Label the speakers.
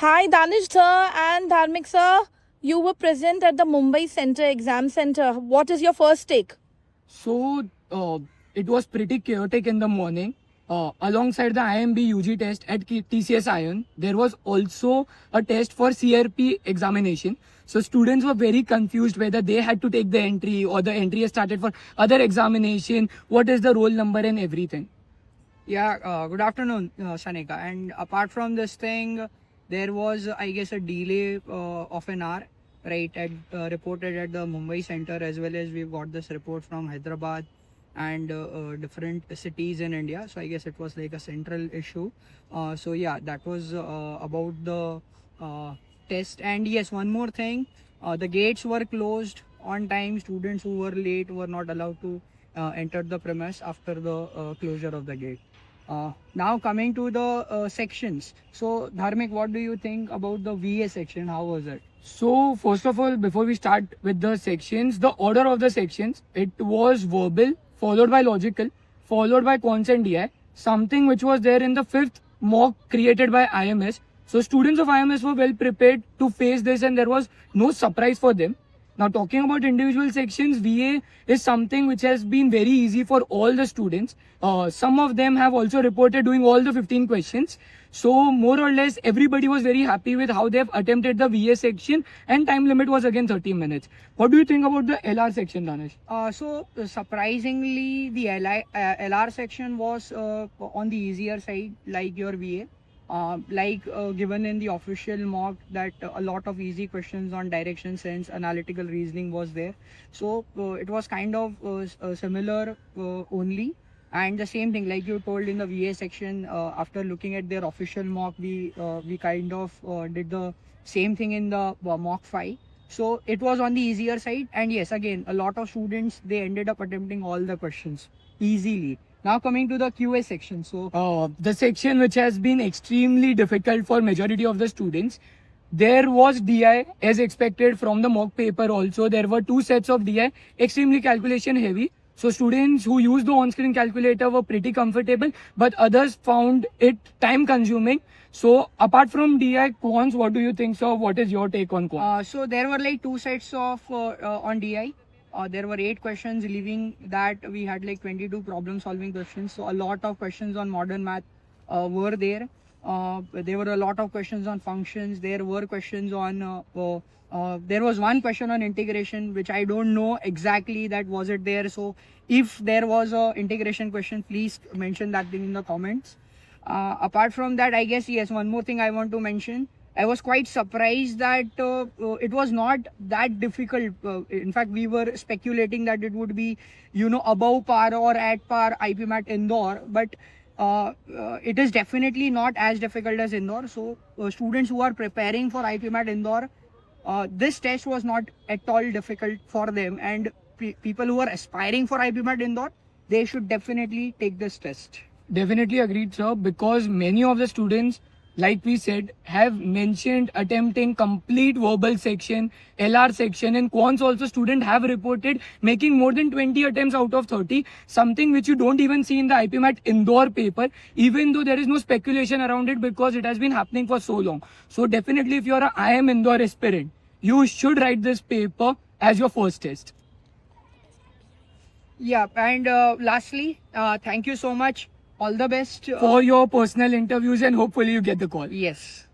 Speaker 1: Hi, Danish sir and Dharmik sir. You were present at the Mumbai Center Exam Center. What is your first take?
Speaker 2: So it was pretty chaotic in the morning. Alongside the IMB UG test at TCS Ion, there was also a test for CRP examination. So students were very confused whether they had to take the entry or the entry has started for other examination. What is the roll number and everything?
Speaker 3: Yeah, good afternoon, Sanika. And apart from this thing, there was, I guess, a delay of an hour, right, reported at the Mumbai Center, as well as we've got this report from Hyderabad and different cities in India. So I guess it was like a central issue. So yeah, that was about the test. And yes, one more thing, the gates were closed on time. Students who were late were not allowed to enter the premise after the closure of the gate. Now coming to the sections. So Dharmik, what do you think about the VA section? How was it?
Speaker 2: So first of all, before we start with the sections, the order of the sections, it was verbal, followed by logical, followed by cons and DI, something which was there in the fifth mock created by IMS. So students of IMS were well prepared to face this and there was no surprise for them. Now talking about individual sections, VA is something which has been very easy for all the students. Some of them have also reported doing all the 15 questions. So more or less everybody was very happy with how they have attempted the VA section and time limit was again 30 minutes. What do you think about the LR section, Danish?
Speaker 3: Surprisingly, the LR section was on the easier side, like your VA. Given in the official mock that a lot of easy questions on direction sense analytical reasoning was there, so it was kind of similar only. And the same thing like you told in the VA section, after looking at their official mock, we kind of did the same thing in the mock 5. So it was on the easier side, and yes, again, a lot of students, they ended up attempting all the questions easily. Now coming to the QA section. So
Speaker 2: the section which has been extremely difficult for majority of the students. There was DI as expected from the mock paper also. There were 2 sets of DI, extremely calculation heavy. So students who used the on-screen calculator were pretty comfortable, but others found it time consuming. So apart from DI cons, what do you think, sir? What is your take on cons?
Speaker 3: So there were like 2 sets of on DI. There were 8 questions, leaving that we had like 22 problem solving questions. So a lot of questions on modern math were there. There were a lot of questions on functions. There were questions on there was one question on integration, which I don't know exactly that was it there. So if there was a integration question, please mention that thing in the comments. Apart from that, I guess, yes, one more thing I want to mention. I was quite surprised that it was not that difficult. In fact, we were speculating that it would be, above par or at par IPMAT Indore, but it is definitely not as difficult as Indore. So students who are preparing for IPMAT Indore, this test was not at all difficult for them, and people who are aspiring for IPMAT Indore, they should definitely take this test.
Speaker 2: Definitely agreed, sir, because many of the students, like we said, have mentioned attempting complete verbal section, LR section, and quants also students have reported making more than 20 attempts out of 30, something which you don't even see in the IPMAT Indore paper, even though there is no speculation around it because it has been happening for so long. So definitely if you are a IIM Indore aspirant, you should write this paper as your first test.
Speaker 3: Yeah, and lastly, thank you so much. All the best
Speaker 2: For your personal interviews and hopefully you get the call.
Speaker 3: Yes.